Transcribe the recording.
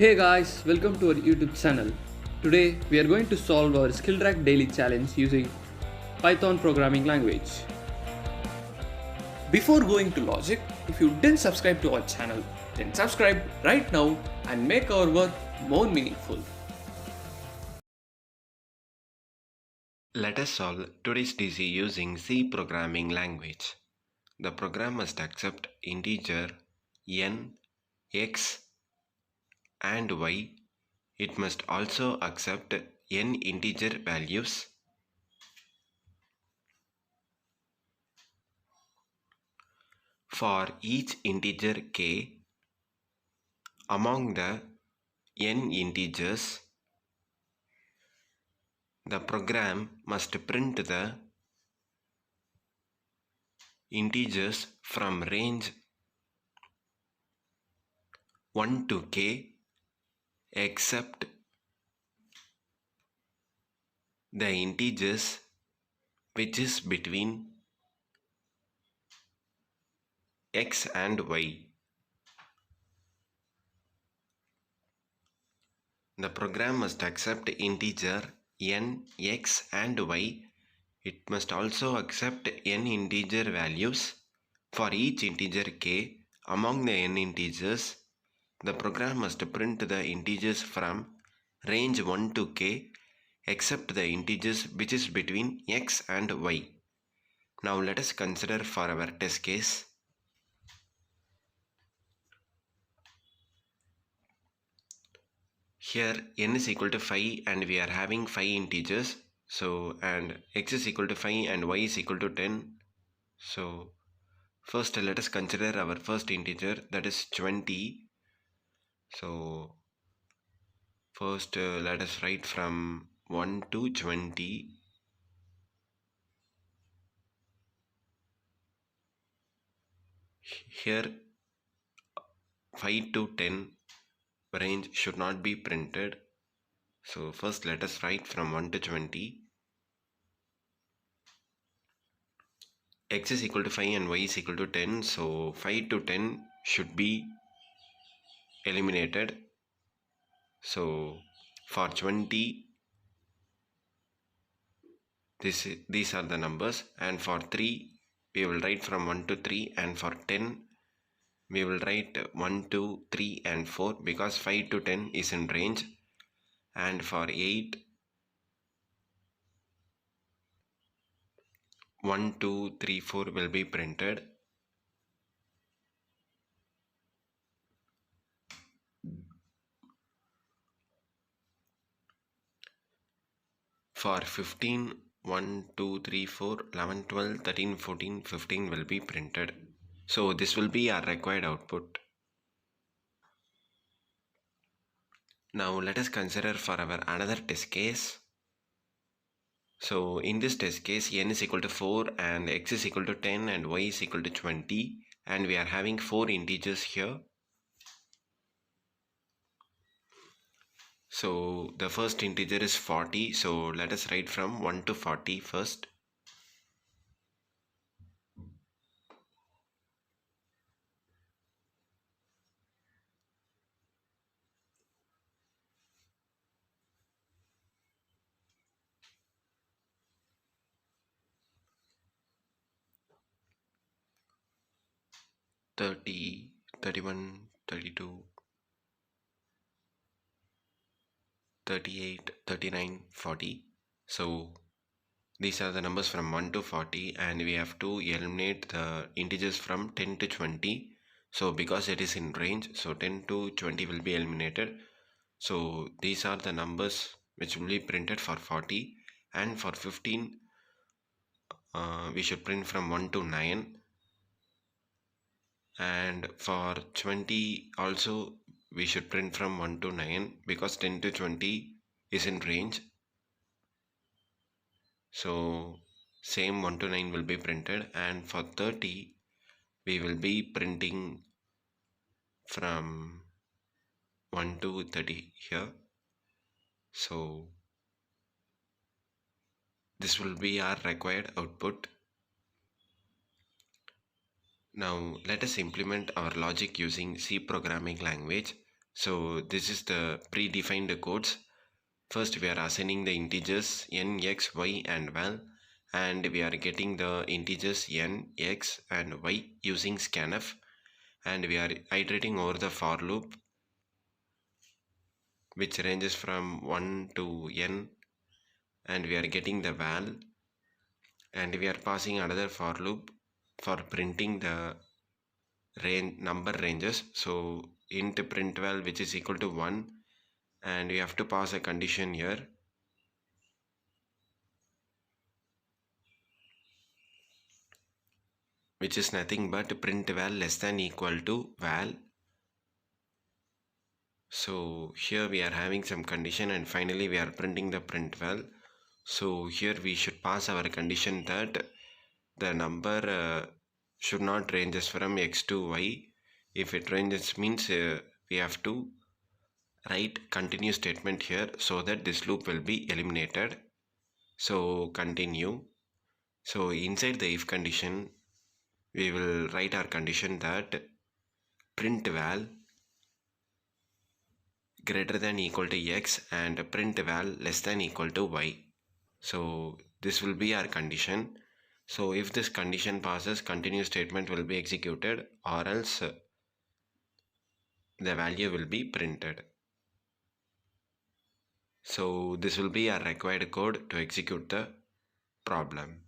Hey guys, welcome to our YouTube channel. Today we are going to solve our skillrack daily challenge using Python programming language. Before going to logic, if you didn't subscribe to our channel, then subscribe right now and make our work more meaningful. Let us solve today's DC using C programming language. The program must accept integer n, x and y. It must also accept n integer values for each integer k among the n integers. The program must print the integers from range 1 to k except the integers which is between x and y. The program must accept integer n, x and y. It must also accept n integer values for each integer k among the n integers. The program must print the integers from range 1 to k except the integers which is between x and y. Now let us consider for our test case. Here n is equal to 5 and we are having 5 integers. So and x is equal to 5 and y is equal to 10. So first let us consider our first integer, that is 20. So first let us write from 1 to 20. Here 5 to 10 range should not be printed. So first let us write from 1 to 20. X is equal to 5 and y is equal to 10. So 5 to 10 should be eliminated. So for 20 these are the numbers, and for 3 we will write from 1 to 3, and for 10 we will write 1, 2, 3 and 4 because 5 to 10 is in range, and for 8 1, 2, 3, 4 will be printed. For 15 1, 2, 3, 4, 11, 12, 13, 14, 15 will be printed. So this will be our required output. Now let us consider for our another test case. So in this test case n is equal to 4 and x is equal to 10 and y is equal to 20, and we are having 4 integers here. So the first integer is 40, so let us write from 1 to 40 first. Thirty, 31, 32, 38, 39, 40. So these are the numbers from 1 to 40, and we have to eliminate the integers from 10 to 20. So because it is in range, so 10 to 20 will be eliminated. So these are the numbers which will be printed for 40, and for 15 we should print from 1 to 9, and for 20 also we should print from 1 to 9 because 10 to 20 is in range. So same 1 to 9 will be printed, and for 30 we will be printing from 1 to 30 here. So this will be our required output. Now let us implement our logic using C programming language. So this is the predefined codes. First we are assigning the integers n, x, y and val, and we are getting the integers n, x and y using scanf, and we are iterating over the for loop which ranges from 1 to n, and we are getting the val, and we are passing another for loop for printing the number ranges. So int print val which is equal to 1, and we have to pass a condition here, which is nothing but print val less than equal to val. So here we are having some condition, and finally we are printing the print val. So here we should pass our condition that the number should not ranges from x to y. If it ranges means we have to write continue statement here so that this loop will be eliminated. So continue. So inside the if condition we will write our condition that print val greater than equal to x and print val less than equal to y. So this will be our condition. So if this condition passes, continue statement will be executed, or else the value will be printed. So this will be our required code to execute the problem.